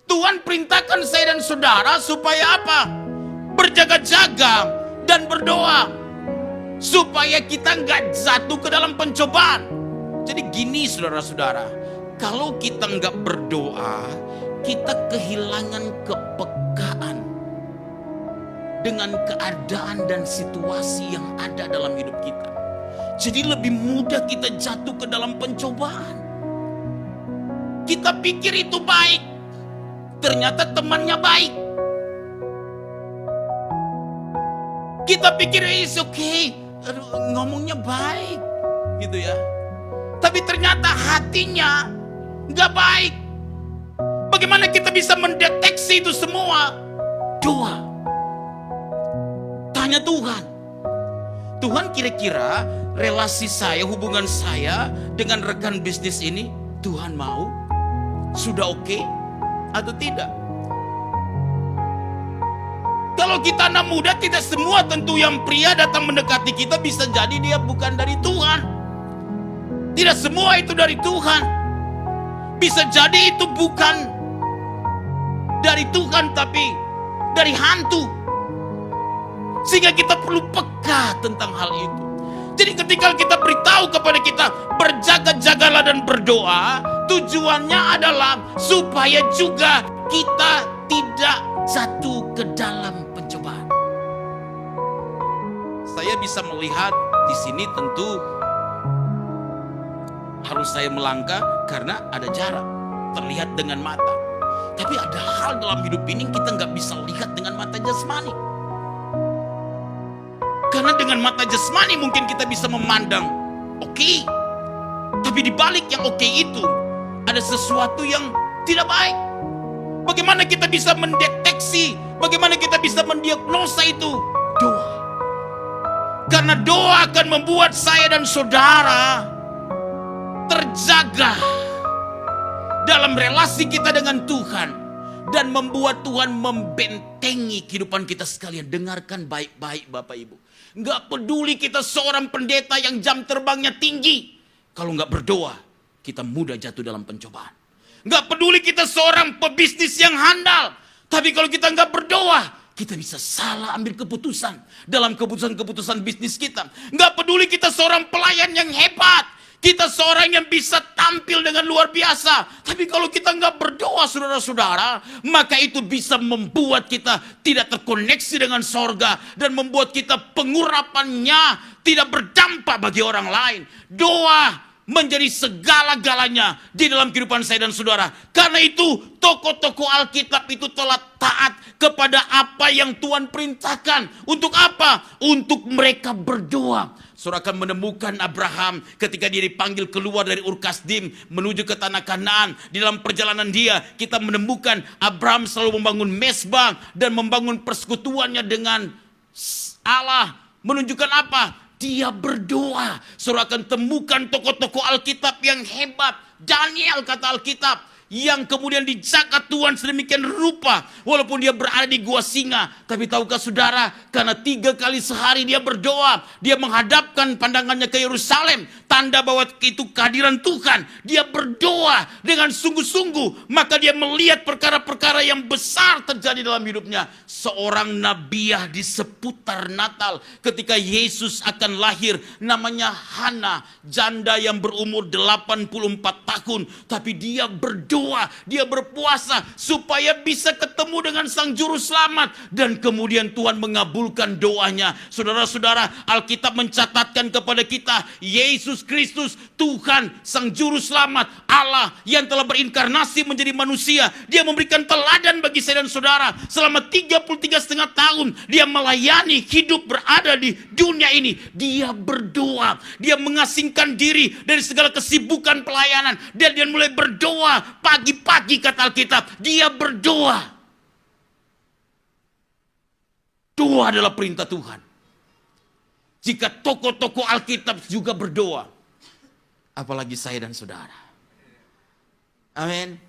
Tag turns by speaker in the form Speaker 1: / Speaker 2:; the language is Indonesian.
Speaker 1: Tuhan perintahkan saya dan saudara supaya apa? Berjaga-jaga dan berdoa. Supaya kita nggak jatuh ke dalam pencobaan. Jadi gini saudara-saudara, kalau kita nggak berdoa, kita kehilangan kepekaan dengan keadaan dan situasi yang ada dalam hidup kita. Jadi lebih mudah kita jatuh ke dalam pencobaan. Kita pikir itu baik, ternyata temannya baik. Kita pikir it's okay, ngomongnya baik, gitu ya. Tapi ternyata hatinya nggak baik. Bagaimana kita bisa mendeteksi itu semua? Doa. Tanya Tuhan. Tuhan, kira-kira relasi saya, hubungan saya dengan rekan bisnis ini, Tuhan mau? Sudah oke atau tidak? Kalau kita anak muda, tidak semua tentu yang pria datang mendekati kita bisa jadi dia bukan dari Tuhan. Tidak semua itu dari Tuhan. Bisa jadi itu bukan dari Tuhan tapi dari hantu. Sehingga kita perlu peka tentang hal itu. Jadi ketika kita beritahu kepada kita berjaga-jagalah dan berdoa, tujuannya adalah supaya juga kita tidak jatuh ke dalam pencobaan. Saya bisa melihat di sini tentu harus saya melangkah karena ada jarak, terlihat dengan mata. Tapi ada hal dalam hidup ini kita nggak bisa lihat dengan mata jasmani. Karena dengan mata jasmani mungkin kita bisa memandang oke. Tapi di balik yang oke itu ada sesuatu yang tidak baik. Bagaimana kita bisa mendeteksi, bagaimana kita bisa mendiagnosa itu? Doa. Karena doa akan membuat saya dan saudara terjaga dalam relasi kita dengan Tuhan dan membuat Tuhan membentengi kehidupan kita sekalian. Dengarkan baik-baik Bapak Ibu. Nggak peduli kita seorang pendeta yang jam terbangnya tinggi, kalau nggak berdoa kita mudah jatuh dalam pencobaan. Nggak peduli kita seorang pebisnis yang handal, tapi kalau kita nggak berdoa, kita bisa salah ambil keputusan dalam keputusan-keputusan bisnis kita. Nggak peduli kita seorang pelayan yang hebat, kita seorang yang bisa tampil dengan luar biasa. Tapi kalau kita nggak berdoa saudara-saudara, maka itu bisa membuat kita tidak terkoneksi dengan sorga. Dan membuat kita pengurapannya tidak berdampak bagi orang lain. Doa menjadi segala-galanya di dalam kehidupan saya dan saudara. Karena itu tokoh-tokoh Alkitab itu telah taat kepada apa yang Tuhan perintahkan. Untuk apa? Untuk mereka berdoa. Saudara akan menemukan Abraham ketika dia dipanggil keluar dari Ur Kasdim menuju ke tanah Kanaan. Di dalam perjalanan dia kita menemukan Abraham selalu membangun mesbah dan membangun persekutuannya dengan Allah. Menunjukkan apa? Dia berdoa. Saudara akan temukan tokoh-tokoh Alkitab yang hebat. Daniel kata Alkitab, yang kemudian dijaga Tuhan sedemikian rupa walaupun dia berada di gua singa. Tapi tahukah saudara, karena 3 kali sehari dia berdoa, dia menghadapkan pandangannya ke Yerusalem, tanda bahwa itu kehadiran Tuhan. Dia berdoa dengan sungguh-sungguh, maka dia melihat perkara-perkara yang besar terjadi dalam hidupnya. Seorang nabiah di seputar Natal ketika Yesus akan lahir, namanya Hana, janda yang berumur 84 tahun, tapi dia berdoa, dia berpuasa supaya bisa ketemu dengan Sang Juru Selamat. Dan kemudian Tuhan mengabulkan doanya. Saudara-saudara, Alkitab mencatatkan kepada kita Yesus Kristus, Tuhan, Sang Juru Selamat, Allah yang telah berinkarnasi menjadi manusia. Dia memberikan teladan bagi saya dan saudara. Selama 33,5 tahun dia melayani, hidup, berada di dunia ini. Dia berdoa, dia mengasingkan diri dari segala kesibukan pelayanan. Dan dia mulai berdoa pagi-pagi kata Alkitab. Dia berdoa. Doa adalah perintah Tuhan. Jika tokoh-tokoh Alkitab juga berdoa, apalagi saya dan saudara. Amin.